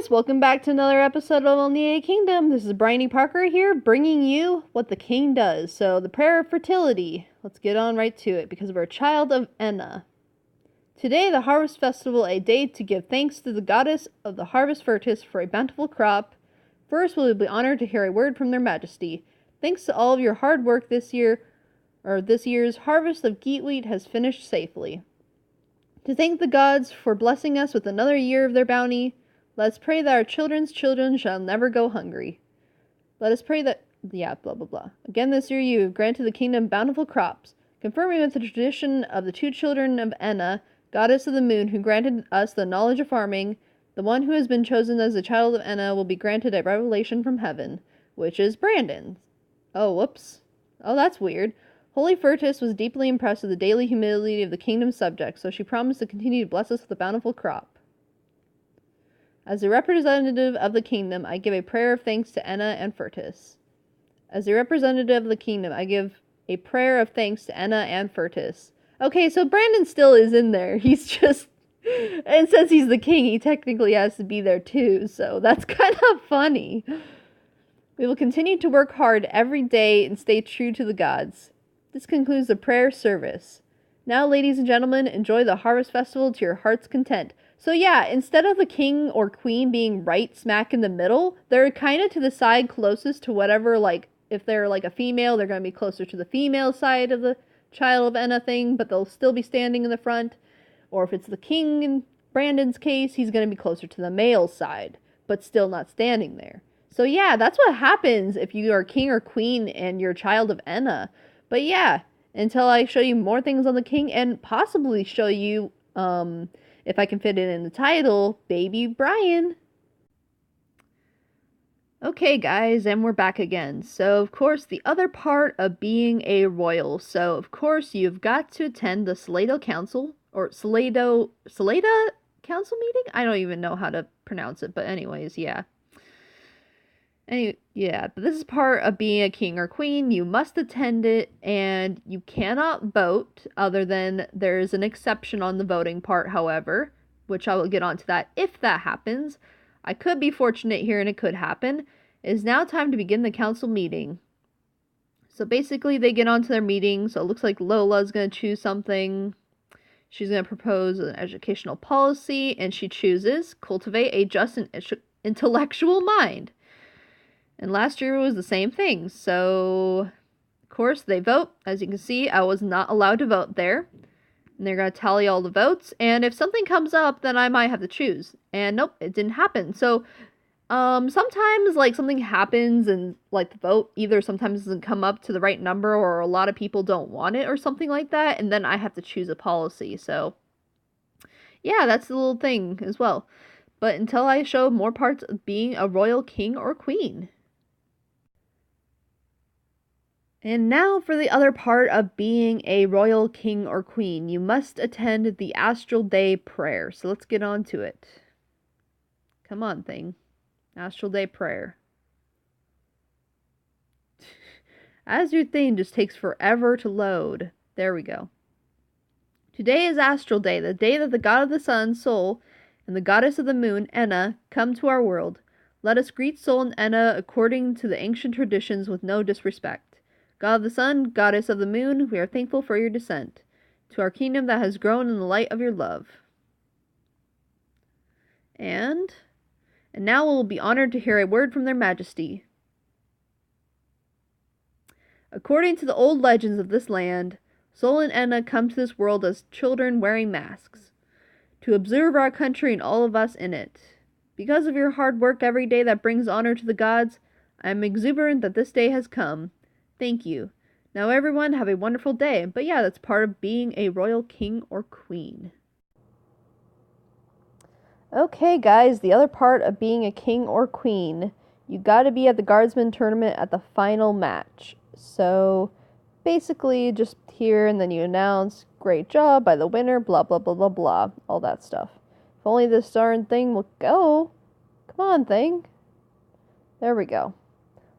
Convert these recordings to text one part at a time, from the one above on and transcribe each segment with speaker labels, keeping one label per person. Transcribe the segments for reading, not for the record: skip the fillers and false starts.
Speaker 1: guys, welcome back to another episode of Elnea Kingdom. This is Bryony Parker here, bringing you what the king does. So, the prayer of fertility. Let's get on right to it, because we're a child of Enna. Today, the Harvest Festival, a day to give thanks to the goddess of the harvest Virtus for a bountiful crop. First, we will be honored to hear a word from their majesty. Thanks to all of your hard work this year's harvest of geat wheat has finished safely. To thank the gods for blessing us with another year of their bounty, let's pray that our children's children shall never go hungry. Let us pray that, blah, blah, blah. Again this year you have granted the kingdom bountiful crops, confirming with the tradition of the two children of Enna, goddess of the moon, who granted us the knowledge of farming. The one who has been chosen as the child of Enna will be granted a revelation from heaven, which is Brandon's. Oh, whoops. Oh, that's weird. Holy Virtus was deeply impressed with the daily humility of the kingdom's subjects, so she promised to continue to bless us with a bountiful crop. As a representative of the kingdom, I give a prayer of thanks to Enna and Virtus. As a representative of the kingdom, I give a prayer of thanks to Enna and Virtus. Okay, so Brandon still is in there. He's just... And since he's the king, he technically has to be there too, so that's kind of funny. We will continue to work hard every day and stay true to the gods. This concludes the prayer service. Now, ladies and gentlemen, enjoy the Harvest Festival to your heart's content. So yeah, instead of the king or queen being right smack in the middle, they're kind of to the side closest to whatever, like, if they're like a female, they're going to be closer to the female side of the child of Enna thing, but they'll still be standing in the front. Or if it's the king in Brandon's case, he's going to be closer to the male side, but still not standing there. So yeah, that's what happens if you are king or queen and you're a child of Enna. But yeah, until I show you more things on the king and possibly show you, if I can fit it in the title, Baby Brian. Okay, guys, and we're back again. So, of course, the other part of being a royal. So, of course, you've got to attend the Soleida Council, or Soleida Council meeting? I don't even know how to pronounce it, but anyways, yeah. But this is part of being a king or queen. You must attend it, and you cannot vote, other than there's an exception on the voting part, however, which I will get onto that if that happens. I could be fortunate here, and it could happen. It is now time to begin the council meeting. So basically, they get onto their meeting, so it looks like Lola's going to choose something. She's going to propose an educational policy, and she chooses cultivate a just and intellectual mind. And last year was the same thing. So, of course, they vote. As you can see, I was not allowed to vote there. And they're going to tally all the votes. And if something comes up, then I might have to choose. And nope, it didn't happen. So, sometimes, like, something happens and, like, the vote either sometimes doesn't come up to the right number or a lot of people don't want it or something like that. And then I have to choose a policy. So, yeah, that's the little thing as well. But until I show more parts of being a royal king or queen. And now for the other part of being a royal king or queen. You must attend the Astral Day prayer. So let's get on to it. Come on, thing. Astral Day prayer. As your thing just takes forever to load. There we go. Today is Astral Day, the day that the god of the sun, Sol, and the goddess of the moon, Enna, come to our world. Let us greet Sol and Enna according to the ancient traditions with no disrespect. God of the sun, goddess of the moon, we are thankful for your descent to our kingdom that has grown in the light of your love. And now we'll be honored to hear a word from their majesty. According to the old legends of this land, Sol and Enna come to this world as children wearing masks, to observe our country and all of us in it. Because of your hard work every day that brings honor to the gods, I am exuberant that this day has come. Thank you. Now everyone have a wonderful day. But yeah, that's part of being a royal king or queen. Okay, guys, the other part of being a king or queen. You gotta be at the Guardsmen tournament at the final match. So, basically, just here and then you announce, great job by the winner, blah, blah, blah, blah, blah. All that stuff. If only this darn thing will go. Come on, thing. There we go.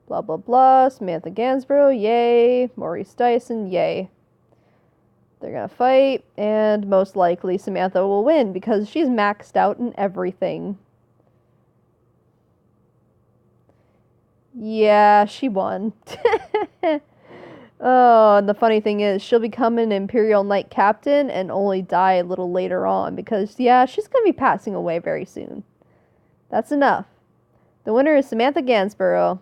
Speaker 1: Blah, blah, blah. Samantha Gansborough, yay. Maurice Dyson, yay. They're gonna fight, and most likely Samantha will win because she's maxed out in everything. Yeah, she won. Oh, and the funny thing is, she'll become an Imperial Knight Captain and only die a little later on because, yeah, she's gonna be passing away very soon. That's enough. The winner is Samantha Gansborough.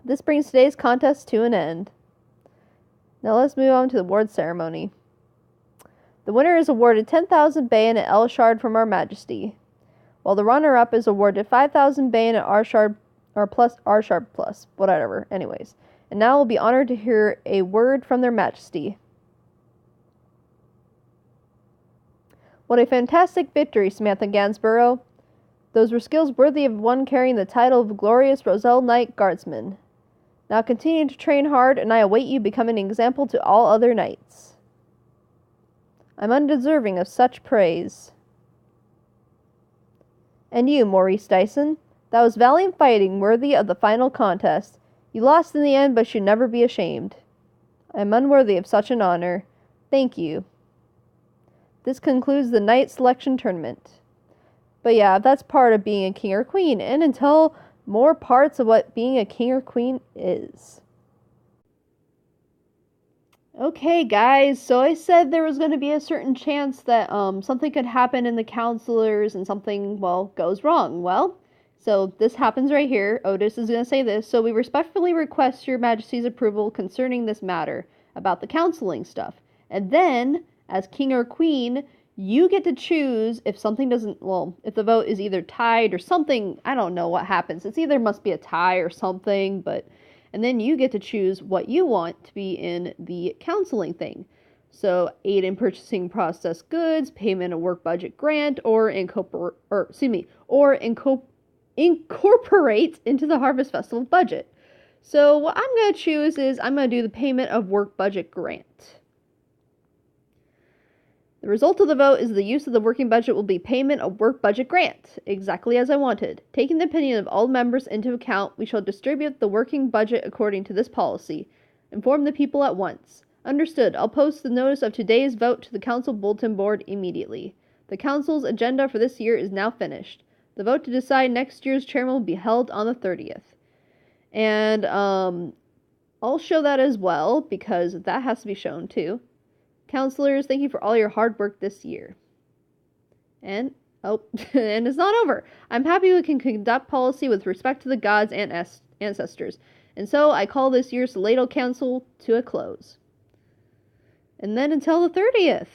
Speaker 1: This brings today's contest to an end. Now let's move on to the award ceremony. The winner is awarded 10,000 bayonet L shard from Our Majesty, while the runner-up is awarded 5,000 bayonet R shard or plus R shard plus, whatever. Anyways. And now we'll be honored to hear a word from their majesty. What a fantastic victory, Samantha Gansborough. Those were skills worthy of one carrying the title of glorious Roselle Knight Guardsman. Now continue to train hard, and I await you becoming an example to all other knights. I'm undeserving of such praise. And you, Maurice Dyson, that was valiant fighting worthy of the final contest. You lost in the end, but should never be ashamed. I am unworthy of such an honor. Thank you. This concludes the Knight Selection Tournament. But yeah, that's part of being a king or queen, and until more parts of what being a king or queen is. Okay, guys, so I said there was going to be a certain chance that something could happen in the counselors and something, well, goes wrong. Well, so this happens right here. Otis is going to say this. So we respectfully request your majesty's approval concerning this matter about the counseling stuff. And then, as king or queen, you get to choose if something doesn't, well, if the vote is either tied or something. I don't know what happens. It's either must be a tie or something, but, and then you get to choose what you want to be in the counseling thing. So, aid in purchasing processed goods, payment of work budget grant, or incorporate into the Harvest Festival budget. So what I'm going to choose is I'm going to do the payment of work budget grant. The result of the vote is the use of the working budget will be payment of work budget grant, exactly as I wanted. Taking the opinion of all members into account, we shall distribute the working budget according to this policy. Inform the people at once. Understood. I'll post the notice of today's vote to the council bulletin board immediately. The council's agenda for this year is now finished. The vote to decide next year's chairman will be held on the 30th. And I'll show that as well, because that has to be shown too. Counselors, thank you for all your hard work this year. And, and it's not over. I'm happy we can conduct policy with respect to the gods and ancestors. And so I call this year's Soleida Council to a close. And then until the 30th.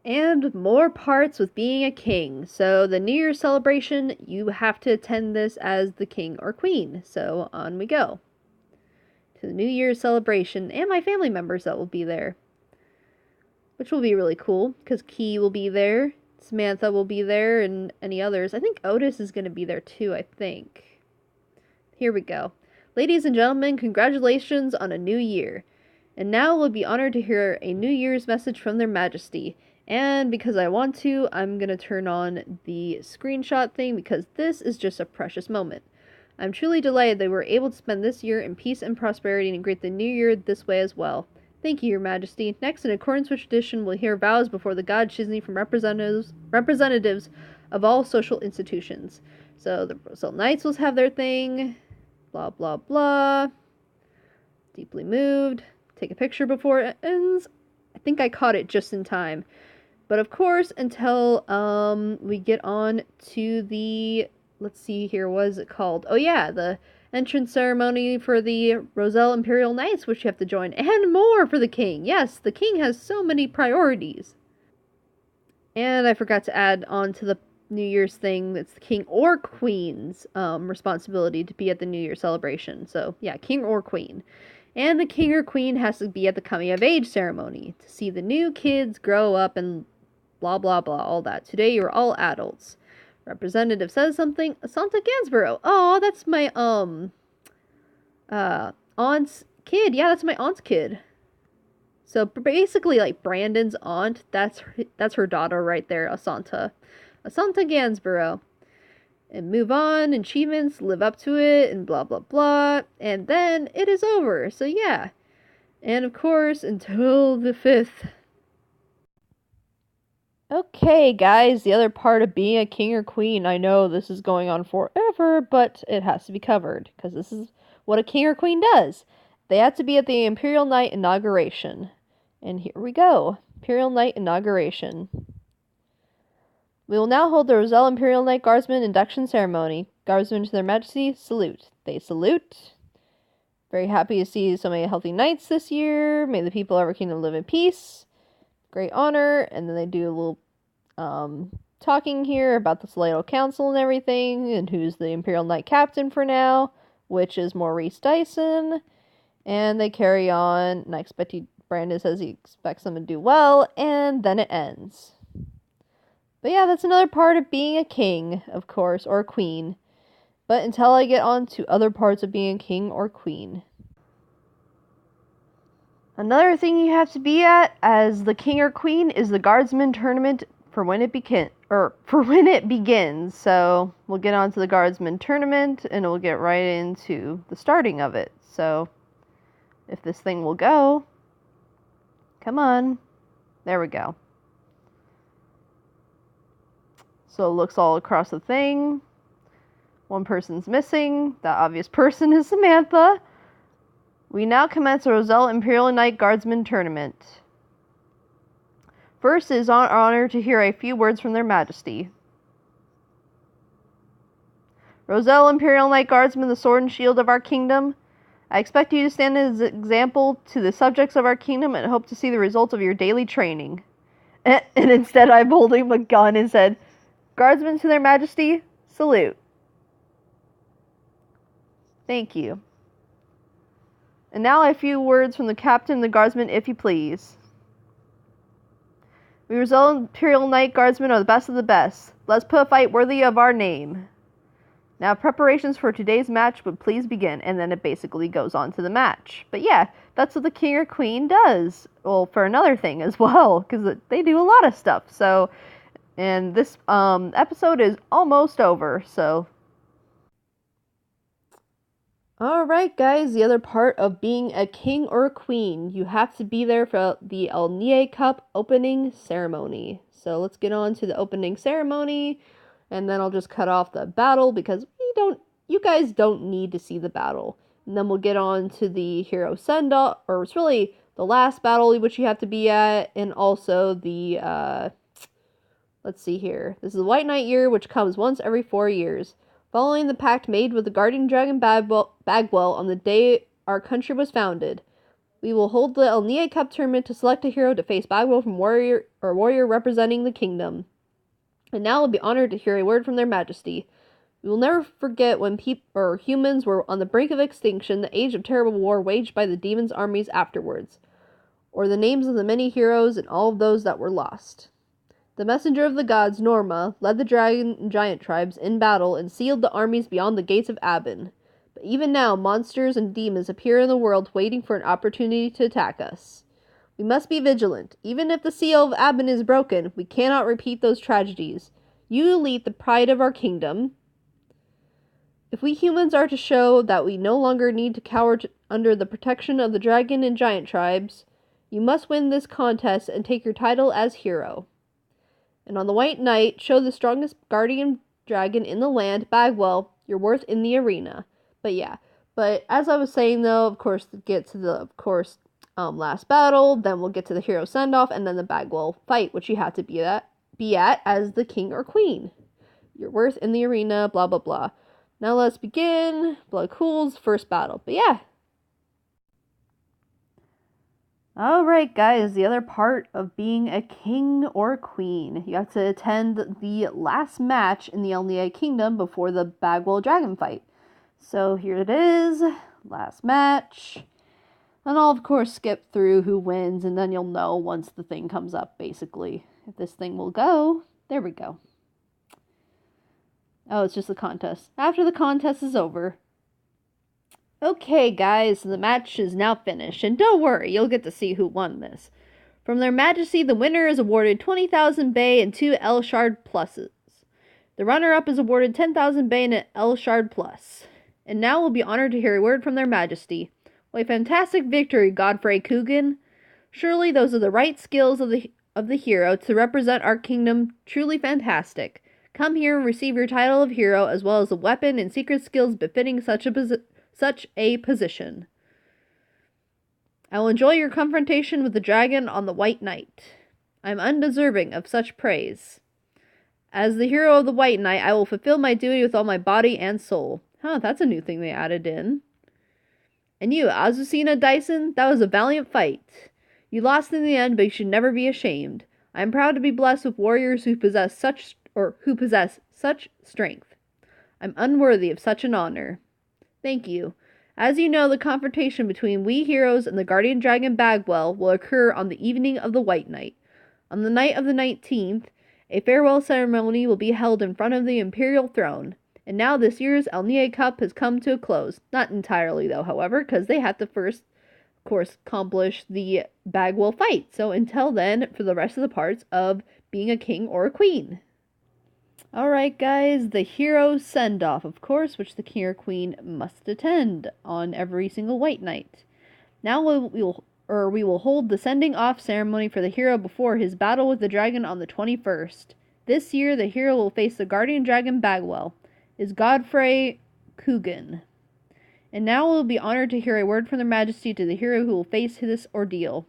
Speaker 1: And more parts with being a king. So the New Year's celebration, you have to attend this as the king or queen. So on we go to the New Year's celebration, and my family members that will be there, which will be really cool because Key will be there, Samantha will be there, and any others. I think Otis is going to be there too, I think. Here we go. Ladies and gentlemen, congratulations on a new year. And now we'll be honored to hear a New Year's message from their majesty. And because I want to, I'm going to turn on the screenshot thing because this is just a precious moment. I'm truly delighted that we were able to spend this year in peace and prosperity and greet the new year this way as well. Thank you, Your Majesty. Next, in accordance with tradition, we'll hear vows before the god Shizney from representatives of all social institutions. So the Roselle Knights will have their thing. Blah, blah, blah. Deeply moved. Take a picture before it ends. I think I caught it just in time. But of course, until we get on to the, let's see here, what is it called? Oh yeah, the entrance ceremony for the Roselle Imperial Knights, which you have to join, and more for the king. Yes, the king has so many priorities. And I forgot to add on to the New Year's thing, it's the king or queen's responsibility to be at the New Year celebration. So yeah, king or queen. And the king or queen has to be at the coming of age ceremony to see the new kids grow up and blah, blah, blah, all that. Today you're all adults. Representative says something. Santa Gansborough. Oh, that's my, aunt's kid. Yeah, that's my aunt's kid. So basically, like, Brandon's aunt, that's her daughter right there, Asanta Gansborough. And move on, achievements, live up to it, and blah, blah, blah. And then it is over. So yeah. And of course, until the 5th. Okay, guys, the other part of being a king or queen. I know this is going on forever, but it has to be covered, because this is what a king or queen does. They have to be at the Imperial Night inauguration. And here we go. Imperial Night inauguration. We will now hold the Roselle Imperial Night Guardsmen induction ceremony. Guardsmen to their majesty, salute. They salute. Very happy to see so many healthy knights this year. May the people of our kingdom live in peace. Great honor. And then they do a little talking here about the Soleida Council and everything, and who's the Imperial Knight Captain for now, which is Maurice Dyson. And they carry on, and Brandon says he expects them to do well, and then it ends. But yeah, that's another part of being a king, of course, or a queen. But until I get on to other parts of being a king or queen. Another thing you have to be at as the king or queen is the Guardsmen tournament for when it begins. So we'll get on to the Guardsmen tournament and we'll get right into the starting of it. So if this thing will go, come on, there we go. So it looks all across the thing. One person's missing. That obvious person is Samantha. We now commence the Roselle Imperial Knight Guardsmen tournament. First, it is our honor to hear a few words from their majesty. Roselle Imperial Knight Guardsmen, the sword and shield of our kingdom, I expect you to stand as an example to the subjects of our kingdom and hope to see the results of your daily training. And instead I'm holding a gun and said, Guardsmen to their majesty, salute. Thank you. And now a few words from the captain of the Guardsmen, if you please. We Roselle Imperial Knight Guardsmen are the best of the best. Let's put a fight worthy of our name. Now preparations for today's match would please begin. And then it basically goes on to the match. But yeah, that's what the king or queen does. Well, for another thing as well, because they do a lot of stuff. So, and this episode is almost over, so. Alright guys, the other part of being a king or a queen. You have to be there for the Elnea Cup opening ceremony. So let's get on to the opening ceremony, and then I'll just cut off the battle because you guys don't need to see the battle. And then we'll get on to the hero send-off, or it's really the last battle which you have to be at, and also the, let's see here. This is the White Knight year, which comes once every 4 years. Following the pact made with the guardian dragon Bagwell on the day our country was founded, we will hold the Elnea Cup tournament to select a hero to face Bagwell from warrior representing the kingdom. And now we'll be honored to hear a word from their majesty. We will never forget when humans were on the brink of extinction, the age of terrible war waged by the demons' armies afterwards, or the names of the many heroes and all of those that were lost. The messenger of the gods, Norma, led the dragon and giant tribes in battle and sealed the armies beyond the gates of Aben. But even now, monsters and demons appear in the world waiting for an opportunity to attack us. We must be vigilant. Even if the seal of Aben is broken, we cannot repeat those tragedies. You lead the pride of our kingdom. If we humans are to show that we no longer need to cower under the protection of the dragon and giant tribes, you must win this contest and take your title as hero. And on the White Knight, show the strongest guardian dragon in the land, Bagwell, your worth in the arena. But as I was saying though, of course, to get to the, last battle, then we'll get to the hero send-off, and then the Bagwell fight, which you have to be at as the king or queen. Your worth in the arena, blah, blah, blah. Now let's begin. Blood cools, first battle. But yeah. Alright guys, the other part of being a king or a queen. You have to attend the last match in the Elnea Kingdom before the Bagwell Dragon fight. So here it is, last match. And I'll of course skip through who wins, and then you'll know once the thing comes up, basically. If this thing will go. There we go. Oh, it's just a contest. After the contest is over. Okay, guys, the match is now finished, and don't worry, you'll get to see who won this. From their majesty, the winner is awarded 20,000 Bay and 2 L Shard Pluses. The runner-up is awarded 10,000 Bay and an L Shard Plus. And now we'll be honored to hear a word from their majesty. What a fantastic victory, Godfrey Coogan. Surely those are the right skills of the of the hero to represent our kingdom truly fantastic. Come here and receive your title of hero as well as a weapon and secret skills befitting such a position. I will enjoy your confrontation with the dragon on the White Knight. I am undeserving of such praise. As the hero of the White Knight, I will fulfill my duty with all my body and soul. Huh, that's a new thing they added in. And you, Azucena Dyson, that was a valiant fight. You lost in the end, but you should never be ashamed. I am proud to be blessed with warriors who possess such strength. I'm unworthy of such an honor. Thank you. As you know, the confrontation between we heroes and the guardian dragon Bagwell will occur on the evening of the White Night. On the night of the 19th, a farewell ceremony will be held in front of the Imperial throne. And now this year's Elnea Cup has come to a close. Not entirely, though, however, because they have to first, of course, accomplish the Bagwell fight. So until then, for the rest of the parts of being a king or a queen. Alright, guys, the hero send-off, of course, which the king or queen must attend on every single White Night. Now we will hold the sending-off ceremony for the hero before his battle with the dragon on the 21st. This year, the hero will face the guardian dragon Bagwell. Is Godfrey Coogan. And now we'll be honored to hear a word from their majesty to the hero who will face this ordeal.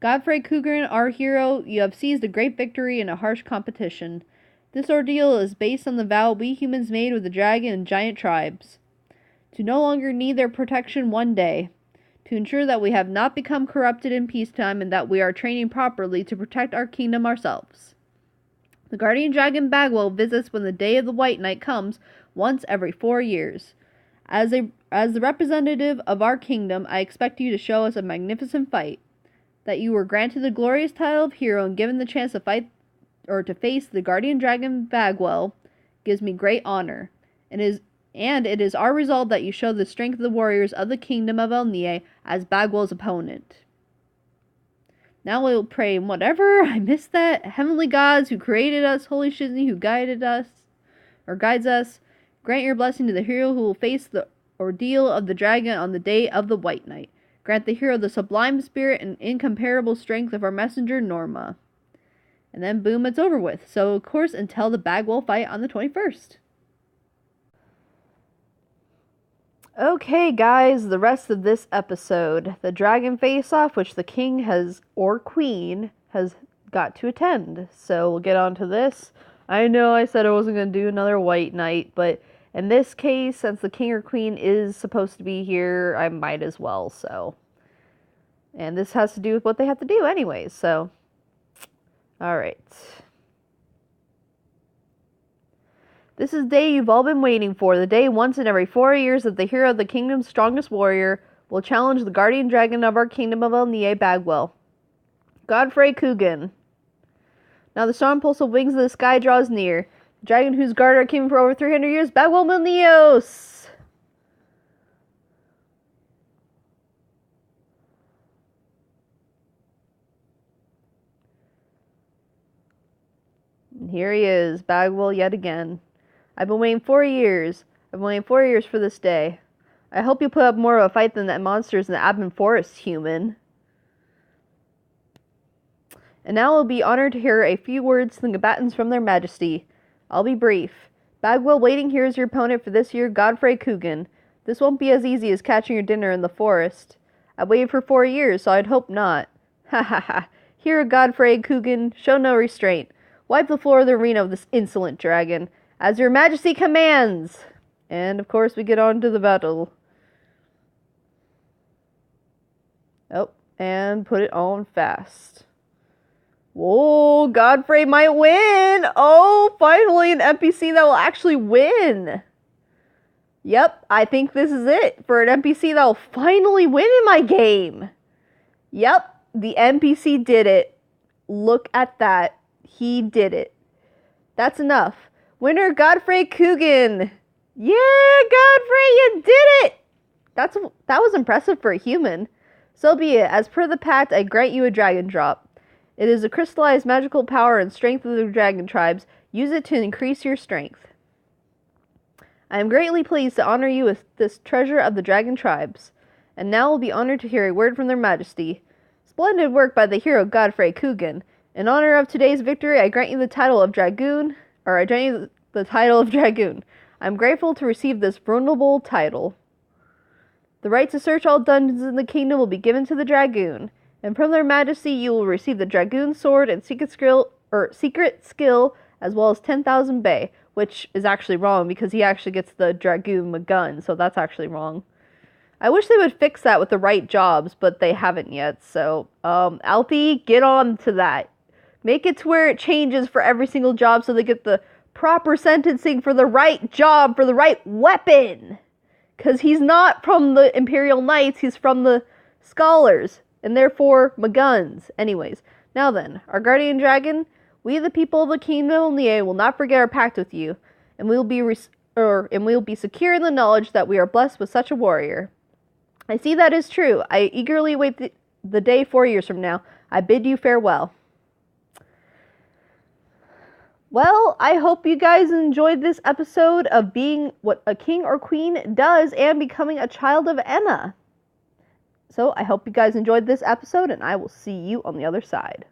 Speaker 1: Godfrey Coogan, our hero, you have seized a great victory in a harsh competition. This ordeal is based on the vow we humans made with the dragon and giant tribes. To no longer need their protection one day. To ensure that we have not become corrupted in peacetime and that we are training properly to protect our kingdom ourselves. The guardian dragon Bagwell visits when the day of the White Night comes once every 4 years. As the representative of our kingdom, I expect you to show us a magnificent fight. That you were granted the glorious title of hero and given the chance to fight or to face the guardian dragon Bagwell gives me great honor. And it is our resolve that you show the strength of the warriors of the kingdom of Elnea as Bagwell's opponent. Now we will pray whatever, I missed that. Heavenly gods who created us, holy Shizni who guides us, grant your blessing to the hero who will face the ordeal of the dragon on the day of the White Night. Grant the hero the sublime spirit and incomparable strength of our messenger Norma. And then boom, it's over with. So of course, until the Bagwell fight on the 21st. Okay, guys, the rest of this episode. The dragon face-off, which the king or queen has got to attend. So we'll get on to this. I know I said I wasn't going to do another White Night, but in this case, since the king or queen is supposed to be here, I might as well, so. And this has to do with what they have to do anyways, so. Alright. This is the day you've all been waiting for, the day once in every 4 years that the hero of the kingdom's strongest warrior will challenge the guardian dragon of our kingdom of Elnea Bagwell. Godfrey Coogan. Now the storm pulse of wings of the sky draws near. The dragon whose guard our king for over 300 years, Bagwell Milneos! And here he is, Bagwell yet again. I've been waiting 4 years. I've been waiting 4 years for this day. I hope you put up more of a fight than the monsters in the Admin Forest, human. And now we'll be honored to hear a few words from the combatants from their majesty. I'll be brief. Bagwell waiting here is your opponent for this year, Godfrey Coogan. This won't be as easy as catching your dinner in the forest. I waited for 4 years, so I'd hope not. Ha ha ha. Here, Godfrey Coogan, show no restraint. Wipe the floor of the arena of this insolent dragon. As your majesty commands! And, of course, we get on to the battle. Oh, and put it on fast. Whoa, Godfrey might win! Oh, finally an NPC that will actually win! Yep, I think this is it for an NPC that will finally win in my game! Yep, the NPC did it. Look at that. He did it. That's enough. Winner Godfrey Coogan! Yeah, Godfrey, you did it! That was impressive for a human. So be it. As per the pact, I grant you a dragon drop. It is a crystallized magical power and strength of the dragon tribes. Use it to increase your strength. I am greatly pleased to honor you with this treasure of the dragon tribes. And now will be honored to hear a word from their majesty. Splendid work by the hero Godfrey Coogan. In honor of today's victory, I grant you the title of Dragoon, or I grant you the title of Dragoon. I'm grateful to receive this venerable title. The right to search all dungeons in the kingdom will be given to the Dragoon, and from their majesty you will receive the Dragoon sword and secret skill, as well as 10,000 bay, which is actually wrong because he actually gets the Dragoon gun, so that's actually wrong. I wish they would fix that with the right jobs, but they haven't yet, so, Alfie, get on to that. Make it to where it changes for every single job so they get the proper sentencing for the right job, for the right weapon. Because he's not from the Imperial Knights, he's from the Scholars, and therefore, Maguns. Anyways, now then, our Guardian Dragon, we the people of the Kingdom of Elnea will not forget our pact with you, and we will be secure in the knowledge that we are blessed with such a warrior. I see that is true. I eagerly await the day 4 years from now. I bid you farewell. Well, I hope you guys enjoyed this episode of being what a king or queen does and becoming a child of Enna. So, I hope you guys enjoyed this episode, and I will see you on the other side.